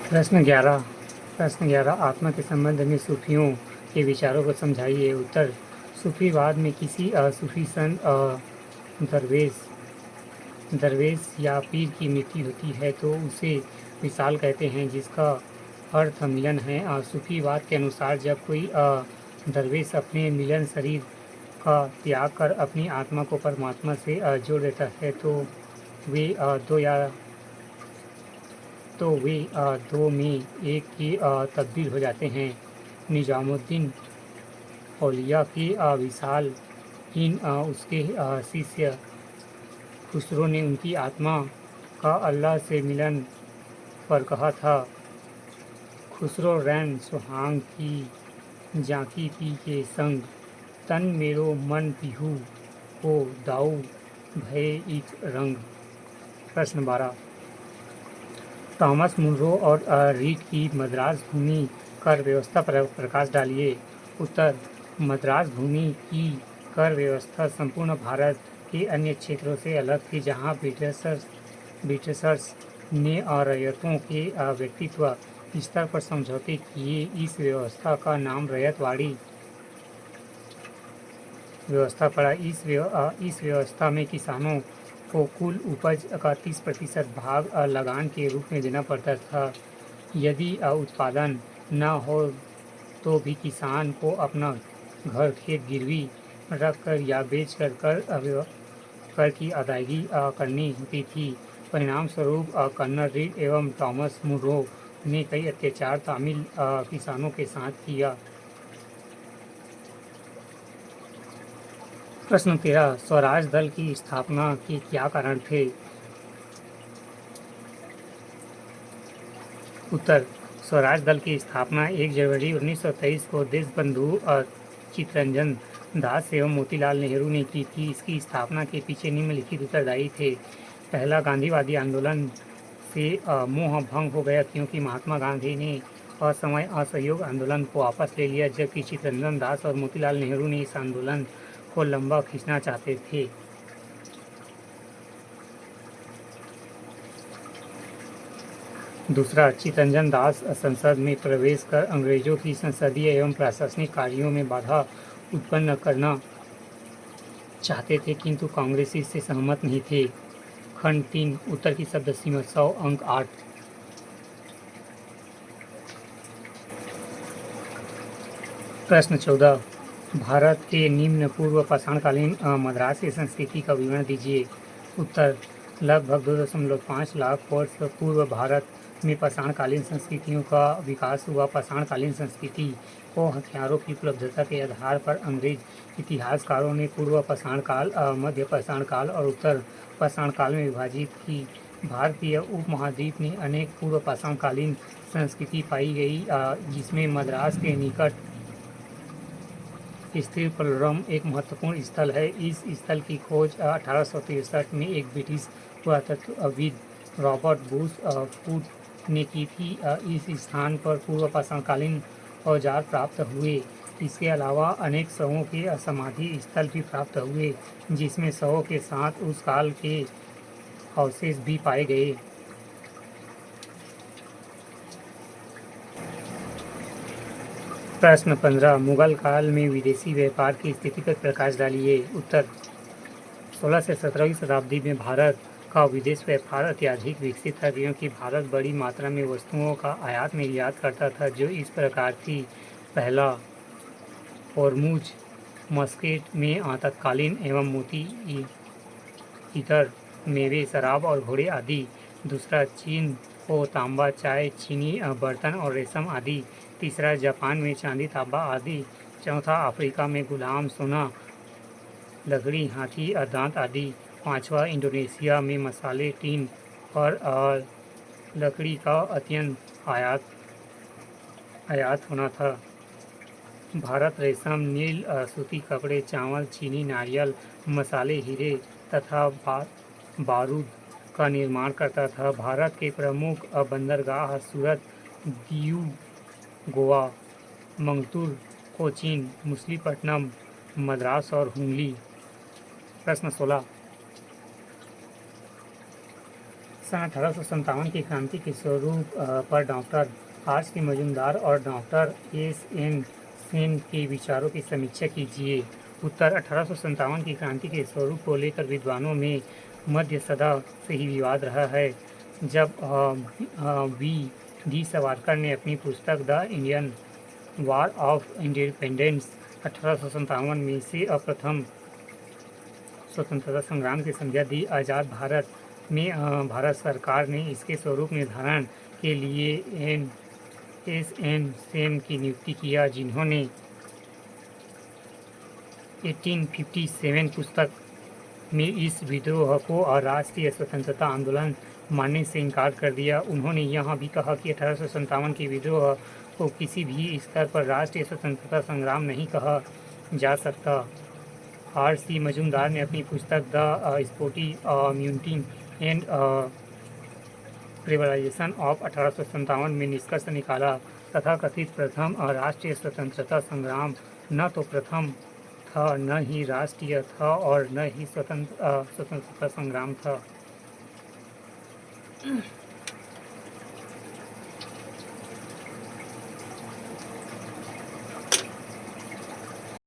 प्रश्न 11 आत्मा के संबंध में सूफियों के विचारों को समझाइए। उत्तर, सूफीवाद में किसी सूफी संत दरवेश दरवेश या पीर की मृत्यु होती है तो उसे विशाल कहते हैं, जिसका अर्थ मिलन है। सूफीवाद के अनुसार जब कोई दरवेश अपने मिलन शरीर का त्याग कर अपनी आत्मा को परमात्मा से जोड़ देता है वे अ, दो या दो में एक की तब्दील हो जाते हैं। निजामुद्दीन औलिया के विशाल उसके शिष्य खुसरो ने उनकी आत्मा का अल्लाह से मिलन पर कहा था, खुसरो रैन सुहांग की जाकी पी के संग, तन मेरो मन पिहू को दाऊ भय एक रंग। प्रश्न 12 थॉमस मुनरो और रीड की मद्रास भूमि कर व्यवस्था पर प्रकाश डालिए। उत्तर, मद्रास भूमि की कर व्यवस्था संपूर्ण भारत के अन्य क्षेत्रों से अलग थी, जहां ब्रिटिशर्स ने रैयतों के व्यक्तित्व स्तर पर समझौते किए। इस व्यवस्था का नाम रैयतवाड़ी व्यवस्था पड़ा। इस व्यवस्था में किसानों को कुल उपज का 30% भाग लगान के रूप में देना पड़ता था। यदि उत्पादन न हो तो भी किसान को अपना घर खेत गिरवी रख कर या बेच कर की अदायगी करनी होती थी। परिणाम स्वरूप कर्नल रीड एवं थॉमस मुनरो ने कई अत्याचार तमिल किसानों के साथ किया। प्रश्न 13 स्वराज दल की स्थापना के क्या कारण थे? उत्तर, स्वराज दल की स्थापना 1 जनवरी 1923 को देशबंधु चित्तरंजन दास एवं मोतीलाल नेहरू ने की थी। इसकी स्थापना के पीछे निम्नलिखित उत्तरदायी थे। पहला, गांधीवादी आंदोलन से मोह भंग हो गया, क्योंकि महात्मा गांधी ने असमय असहयोग आंदोलन को वापस ले लिया, जबकि चित्तरंजन दास और मोतीलाल नेहरू ने इस आंदोलन को लंबा खींचना चाहते थे। दूसरा, चित्तरंजन दास संसद में प्रवेश कर अंग्रेजों की संसदीय एवं प्रशासनिक कार्यों में बाधा उत्पन्न करना चाहते थे, किंतु कांग्रेस इससे सहमत नहीं थे। खंड 3 उत्तर की शब्द सीमा 100 अंक 8। प्रश्न 14 भारत के निम्न पूर्व पाषाणकालीन मद्रास की संस्कृति का विवरण दीजिए। उत्तर, लगभग 2.5 लाख वर्ष पूर्व भारत में पाषाणकालीन संस्कृतियों का विकास हुआ। पाषाणकालीन संस्कृति को हथियारों की उपलब्धता के आधार पर अंग्रेज इतिहासकारों ने पूर्व पाषाण काल, मध्य पाषाण काल और उत्तर पाषाण काल में विभाजित की। भारतीय उपमहाद्वीप में अनेक पूर्व पाषाणकालीन संस्कृति पाई गई, जिसमें मद्रास के निकट स्थित पोलवरम एक महत्वपूर्ण स्थल है। इस स्थल की खोज 1863 में एक ब्रिटिश पुरातत्वविद रॉबर्ट बुश फूड ने की थी। इस स्थान पर पूर्व पाषाणकालीन औजार प्राप्त हुए। इसके अलावा अनेक शवों के समाधि स्थल भी प्राप्त हुए, जिसमें शवों के साथ उस काल के अवशेष भी पाए गए। प्रश्न 15 मुगल काल में विदेशी व्यापार की स्थिति पर प्रकाश डालिए। उत्तर, 16 से 17वीं शताब्दी में भारत का विदेश व्यापार अत्यधिक विकसित था, क्योंकि भारत बड़ी मात्रा में वस्तुओं का आयात निर्यात करता था, जो इस प्रकार थी। पहला, होर्मुज मस्केट में तत्कालीन एवं मोती, इतर, मेवे, शराब और घोड़े आदि। दूसरा, चीन को तांबा, चाय, चीनी बर्तन और रेशम आदि। तीसरा, जापान में चांदी, तांबा आदि। चौथा, अफ्रीका में गुलाम, सोना, लकड़ी, हाथी, दांत आदि। पांचवा, इंडोनेशिया में मसाले, टीन और लकड़ी का अत्यंत आयात होना था। भारत रेशम, नील, सूती कपड़े, चावल, चीनी, नारियल, मसाले, हीरे तथा बारूद का निर्माण करता था। भारत के प्रमुख बंदरगाह सूरत, दीव, गोवा, मंगतूर, कोचीन, मछलीपट्टनम, मद्रास और हुगली। प्रश्न 16 सन 1857 की क्रांति के स्वरूप पर डॉक्टर R.C. मजूमदार और डॉक्टर S.N. सेन के विचारों की समीक्षा कीजिए। उत्तर 1857 की क्रांति के स्वरूप को लेकर विद्वानों में मध्य सदा से ही विवाद रहा है। जब V.D. सावरकर ने अपनी पुस्तक the Indian war of independence 1857 में से प्रथम स्वतंत्रता संग्राम की संज्ञा दी, आज़ाद भारत में भारत सरकार ने इसके स्वरूप निर्धारण के लिए S.N. सेन की नियुक्ति किया, जिन्होंने 1857 पुस्तक में इस विद्रोह को राष्ट्रीय स्वतंत्रता आंदोलन मानने से इनकार कर दिया। उन्होंने यह भी कहा कि 1857 के विद्रोह को किसी भी स्तर पर राष्ट्रीय स्वतंत्रता संग्राम नहीं कहा जा सकता। R.C. मजूमदार ने अपनी पुस्तक द स्पोर्टी म्यूनिटी एंड प्रिवलाइजेशन ऑफ 1857 में निष्कर्ष निकाला, तथा कथित प्रथम राष्ट्रीय स्वतंत्रता संग्राम न तो प्रथम था, न ही राष्ट्रीय था और न ही स्वतंत्रता संग्राम था।